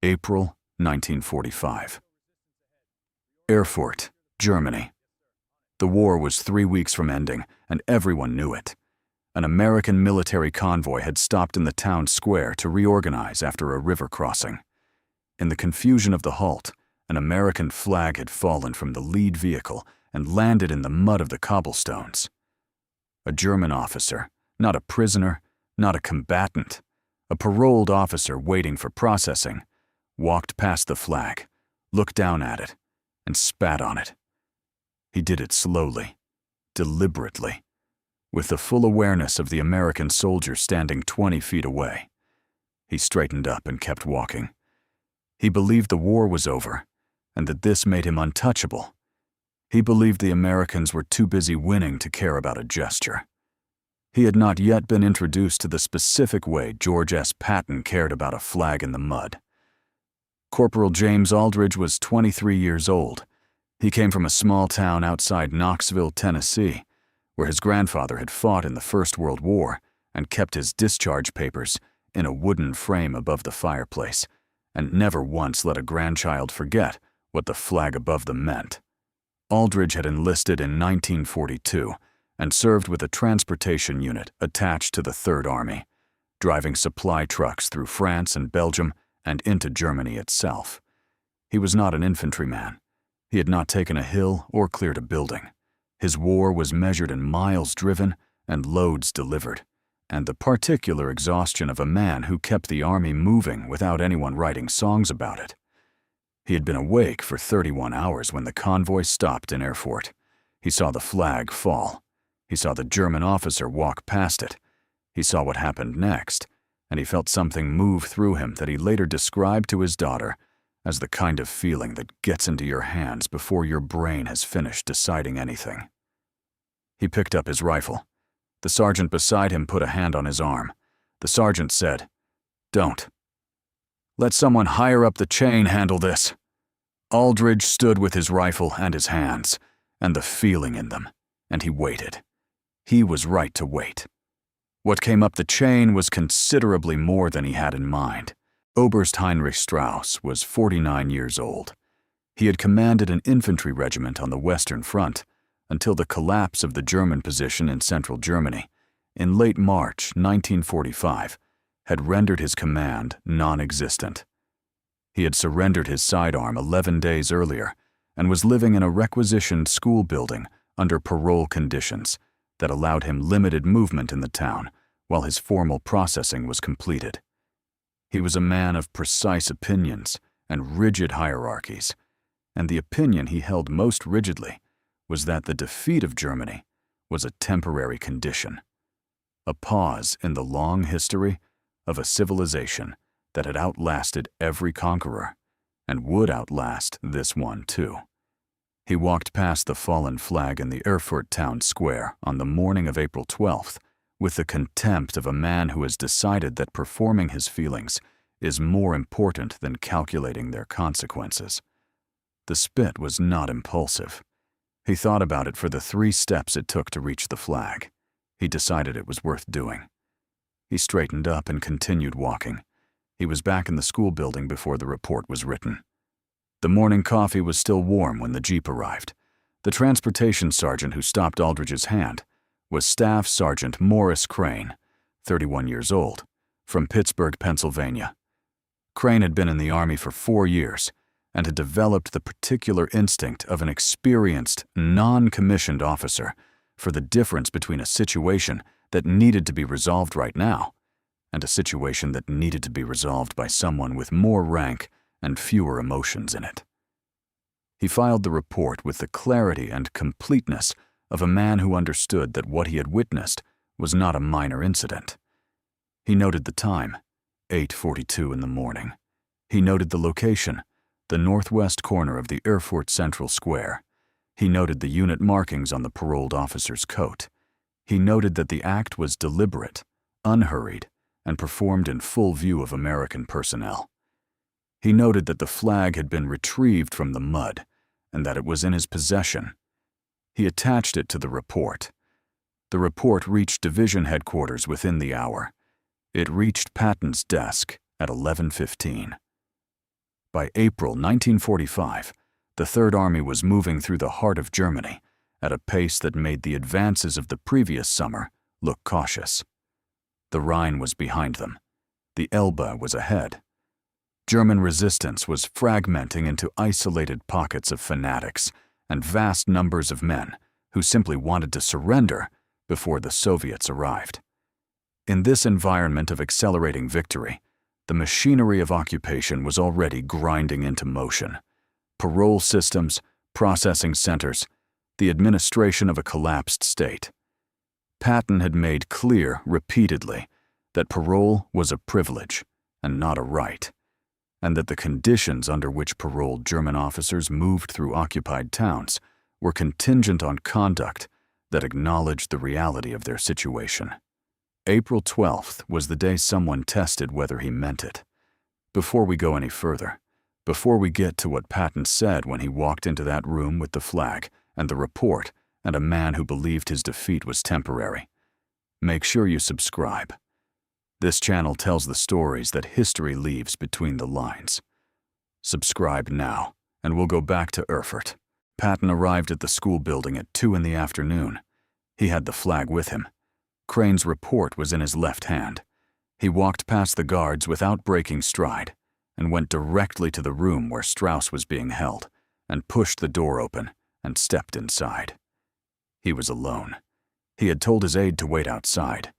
April 1945. Erfurt, Germany. The war was 3 weeks from ending, and everyone knew it. An American military convoy had stopped in the town square to reorganize after a river crossing. In the confusion of the halt, an American flag had fallen from the lead vehicle and landed in the mud of the cobblestones. A German officer, not a prisoner, not a combatant, a paroled officer waiting for processing, walked past the flag, looked down at it, and spat on it. He did it slowly, deliberately, with the full awareness of the American soldier standing 20 feet away. He straightened up and kept walking. He believed the war was over, and that this made him untouchable. He believed the Americans were too busy winning to care about a gesture. He had not yet been introduced to the specific way George S. Patton cared about a flag in the mud. Corporal James Aldridge was 23 years old. He came from a small town outside Knoxville, Tennessee, where his grandfather had fought in the First World War and kept his discharge papers in a wooden frame above the fireplace, and never once let a grandchild forget what the flag above them meant. Aldridge had enlisted in 1942 and served with a transportation unit attached to the Third Army, driving supply trucks through France and Belgium and into Germany itself. He was not an infantryman. He had not taken a hill or cleared a building. His war was measured in miles driven and loads delivered, and the particular exhaustion of a man who kept the army moving without anyone writing songs about it. He had been awake for 31 hours when the convoy stopped in Erfurt. He saw the flag fall. He saw the German officer walk past it. He saw what happened next, and he felt something move through him that he later described to his daughter as the kind of feeling that gets into your hands before your brain has finished deciding anything. He picked up his rifle. The sergeant beside him put a hand on his arm. The sergeant said, "Don't. Let someone higher up the chain handle this." Aldridge stood with his rifle and his hands, and the feeling in them, and he waited. He was right to wait. What came up the chain was considerably more than he had in mind. Oberst Heinrich Strauss was 49 years old. He had commanded an infantry regiment on the Western Front until the collapse of the German position in central Germany in late March 1945 had rendered his command non-existent. He had surrendered his sidearm 11 days earlier and was living in a requisitioned school building under parole conditions that allowed him limited movement in the town while his formal processing was completed. He was a man of precise opinions and rigid hierarchies, and the opinion he held most rigidly was that the defeat of Germany was a temporary condition, a pause in the long history of a civilization that had outlasted every conqueror and would outlast this one too. He walked past the fallen flag in the Erfurt town square on the morning of April 12th with the contempt of a man who has decided that performing his feelings is more important than calculating their consequences. The spit was not impulsive. He thought about it for the 3 steps it took to reach the flag. He decided it was worth doing. He straightened up and continued walking. He was back in the school building before the report was written. The morning coffee was still warm when the Jeep arrived. The transportation sergeant who stopped Aldridge's hand was Staff Sergeant Morris Crane, 31 years old, from Pittsburgh, Pennsylvania. Crane had been in the Army for 4 years and had developed the particular instinct of an experienced, non-commissioned officer for the difference between a situation that needed to be resolved right now and a situation that needed to be resolved by someone with more rank and fewer emotions in it. He filed the report with the clarity and completeness of a man who understood that what he had witnessed was not a minor incident. He noted the time, 8:42 in the morning. He noted the location, the northwest corner of the Erfurt Central Square. He noted the unit markings on the paroled officer's coat. He noted that the act was deliberate, unhurried, and performed in full view of American personnel. He noted that the flag had been retrieved from the mud and that it was in his possession. He attached it to the report. The report reached division headquarters within the hour. It reached Patton's desk at 11:15. By April 1945, the Third Army was moving through the heart of Germany at a pace that made the advances of the previous summer look cautious. The Rhine was behind them. The Elbe was ahead. German resistance was fragmenting into isolated pockets of fanatics and vast numbers of men who simply wanted to surrender before the Soviets arrived. In this environment of accelerating victory, the machinery of occupation was already grinding into motion. Parole systems, processing centers, the administration of a collapsed state. Patton had made clear repeatedly that parole was a privilege and not a right, and that the conditions under which paroled German officers moved through occupied towns were contingent on conduct that acknowledged the reality of their situation. April 12th was the day someone tested whether he meant it. Before we go any further, before we get to what Patton said when he walked into that room with the flag and the report and a man who believed his defeat was temporary, make sure you subscribe. This channel tells the stories that history leaves between the lines. Subscribe now, and we'll go back to Erfurt. Patton arrived at the school building at 2 in the afternoon. He had the flag with him. Crane's report was in his left hand. He walked past the guards without breaking stride and went directly to the room where Strauss was being held and pushed the door open and stepped inside. He was alone. He had told his aide to wait outside.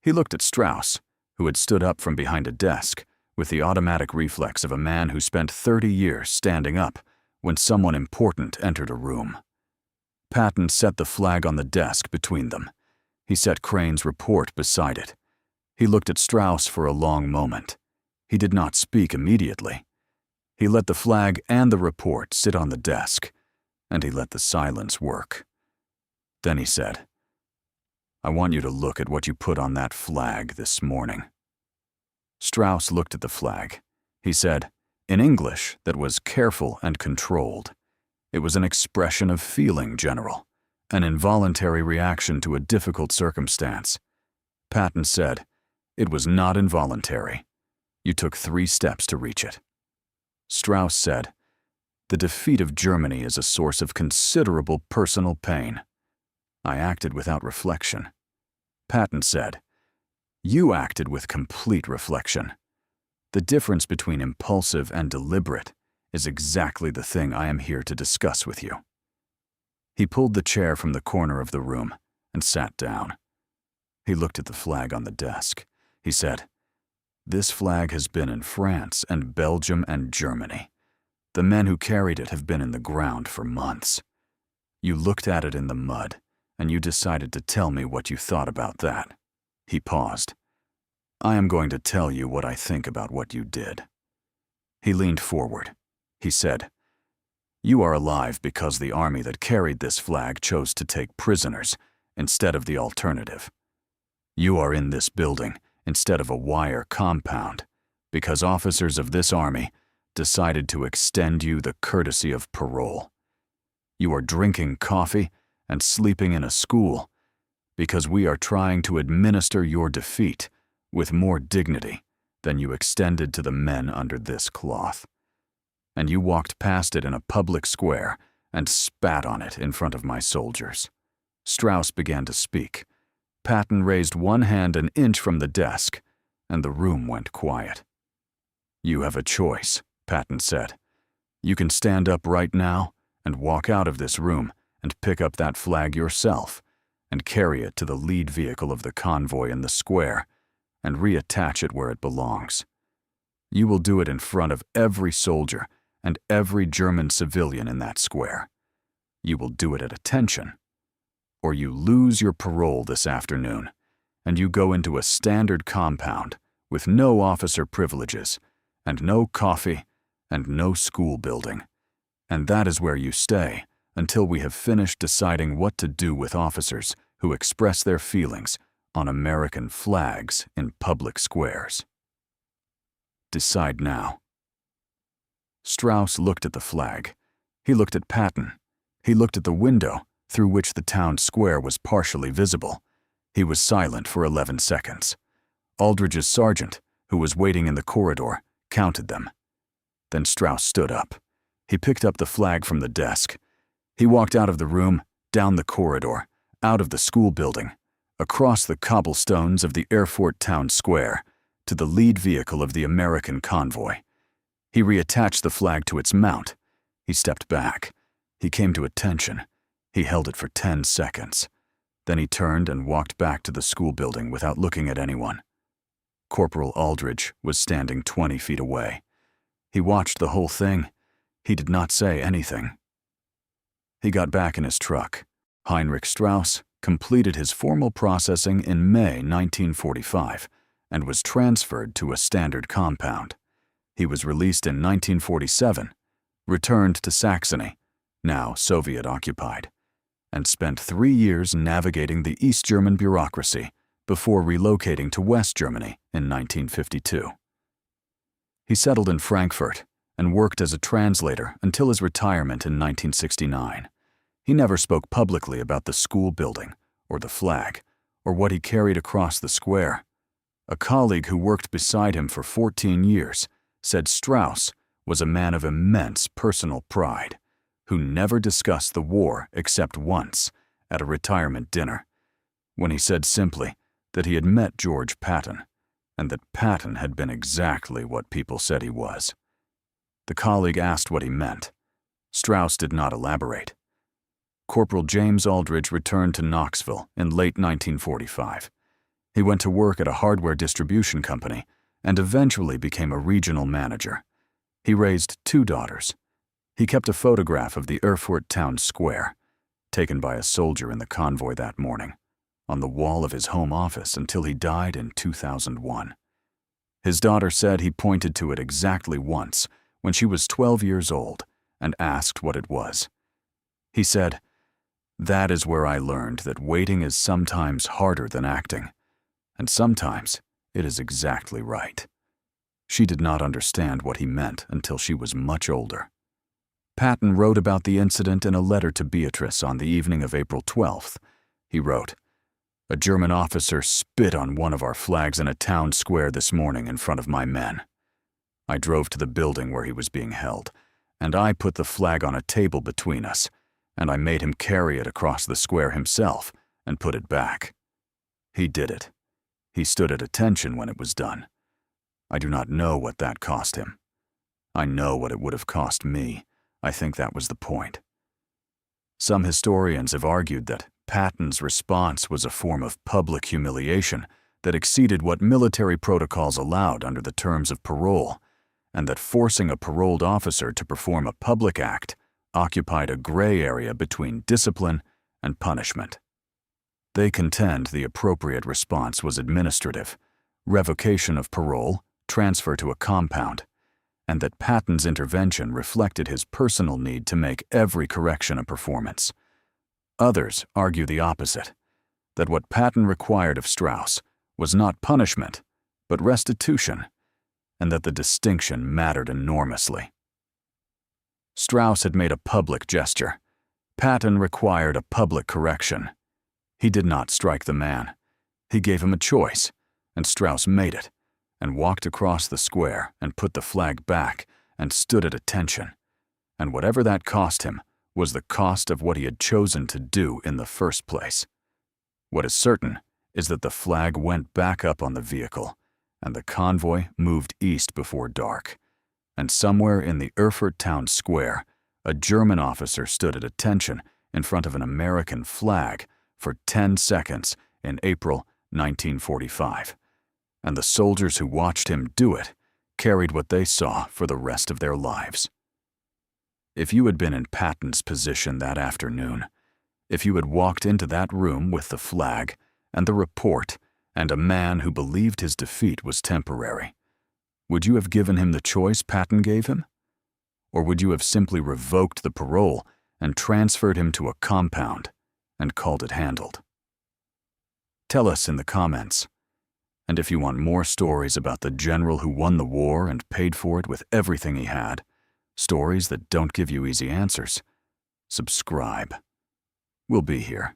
He looked at Strauss, who had stood up from behind a desk with the automatic reflex of a man who spent 30 years standing up when someone important entered a room. Patton set the flag on the desk between them. He set Crane's report beside it. He looked at Strauss for a long moment. He did not speak immediately. He let the flag and the report sit on the desk, and he let the silence work. Then he said, "I want you to look at what you put on that flag this morning." Strauss looked at the flag. He said, in English that was careful and controlled, "It was an expression of feeling, General, an involuntary reaction to a difficult circumstance." Patton said, "It was not involuntary. You took 3 steps to reach it." Strauss said, "The defeat of Germany is a source of considerable personal pain. I acted without reflection." Patton said, "You acted with complete reflection. The difference between impulsive and deliberate is exactly the thing I am here to discuss with you." He pulled the chair from the corner of the room and sat down. He looked at the flag on the desk. He said, "This flag has been in France and Belgium and Germany. The men who carried it have been in the ground for months. You looked at it in the mud, and you decided to tell me what you thought about that." He paused. "I am going to tell you what I think about what you did." He leaned forward. He said, "You are alive because the army that carried this flag chose to take prisoners instead of the alternative. You are in this building instead of a wire compound because officers of this army decided to extend you the courtesy of parole. You are drinking coffee and sleeping in a school because we are trying to administer your defeat with more dignity than you extended to the men under this cloth. And you walked past it in a public square and spat on it in front of my soldiers." Strauss began to speak. Patton raised one hand an inch from the desk, and the room went quiet. "You have a choice," Patton said. "You can stand up right now and walk out of this room and pick up that flag yourself and carry it to the lead vehicle of the convoy in the square and reattach it where it belongs. You will do it in front of every soldier and every German civilian in that square. You will do it at attention. Or you lose your parole this afternoon, and you go into a standard compound with no officer privileges, and no coffee, and no school building. And that is where you stay until we have finished deciding what to do with officers who express their feelings on American flags in public squares. Decide now." Strauss looked at the flag. He looked at Patton. He looked at the window through which the town square was partially visible. He was silent for 11 seconds. Aldridge's sergeant, who was waiting in the corridor, counted them. Then Strauss stood up. He picked up the flag from the desk. He walked out of the room, down the corridor, out of the school building, across the cobblestones of the Erfurt Town Square, to the lead vehicle of the American convoy. He reattached the flag to its mount. He stepped back. He came to attention. He held it for 10 seconds. Then he turned and walked back to the school building without looking at anyone. Corporal Aldridge was standing 20 feet away. He watched the whole thing. He did not say anything. He got back in his truck. Heinrich Strauss completed his formal processing in May 1945 and was transferred to a standard compound. He was released in 1947, returned to Saxony, now Soviet-occupied, and spent 3 years navigating the East German bureaucracy before relocating to West Germany in 1952. He settled in Frankfurt and worked as a translator until his retirement in 1969. He never spoke publicly about the school building or the flag or what he carried across the square. A colleague who worked beside him for 14 years said Strauss was a man of immense personal pride, who never discussed the war except once at a retirement dinner, when he said simply that he had met George Patton and that Patton had been exactly what people said he was. The colleague asked what he meant. Strauss did not elaborate. Corporal James Aldridge returned to Knoxville in late 1945. He went to work at a hardware distribution company and eventually became a regional manager. He raised 2 daughters. He kept a photograph of the Erfurt Town Square, taken by a soldier in the convoy that morning, on the wall of his home office until he died in 2001. His daughter said he pointed to it exactly once when she was 12 years old and asked what it was. He said, "That is where I learned that waiting is sometimes harder than acting, and sometimes it is exactly right." She did not understand what he meant until she was much older. Patton wrote about the incident in a letter to Beatrice on the evening of April 12th. He wrote, "A German officer spit on one of our flags in a town square this morning in front of my men. I drove to the building where he was being held, and I put the flag on a table between us, and I made him carry it across the square himself and put it back. He did it. He stood at attention when it was done. I do not know what that cost him. I know what it would have cost me. I think that was the point." Some historians have argued that Patton's response was a form of public humiliation that exceeded what military protocols allowed under the terms of parole, and that forcing a paroled officer to perform a public act occupied a gray area between discipline and punishment. They contend the appropriate response was administrative, revocation of parole, transfer to a compound, and that Patton's intervention reflected his personal need to make every correction a performance. Others argue the opposite, that what Patton required of Strauss was not punishment, but restitution, and that the distinction mattered enormously. Strauss had made a public gesture. Patton required a public correction. He did not strike the man. He gave him a choice, and Strauss made it, and walked across the square and put the flag back and stood at attention. And whatever that cost him was the cost of what he had chosen to do in the first place. What is certain is that the flag went back up on the vehicle, and the convoy moved east before dark. And somewhere in the Erfurt Town Square, a German officer stood at attention in front of an American flag for 10 seconds in April 1945. And the soldiers who watched him do it carried what they saw for the rest of their lives. If you had been in Patton's position that afternoon, if you had walked into that room with the flag and the report and a man who believed his defeat was temporary, would you have given him the choice Patton gave him? Or would you have simply revoked the parole and transferred him to a compound and called it handled? Tell us in the comments. And if you want more stories about the general who won the war and paid for it with everything he had, stories that don't give you easy answers, subscribe. We'll be here.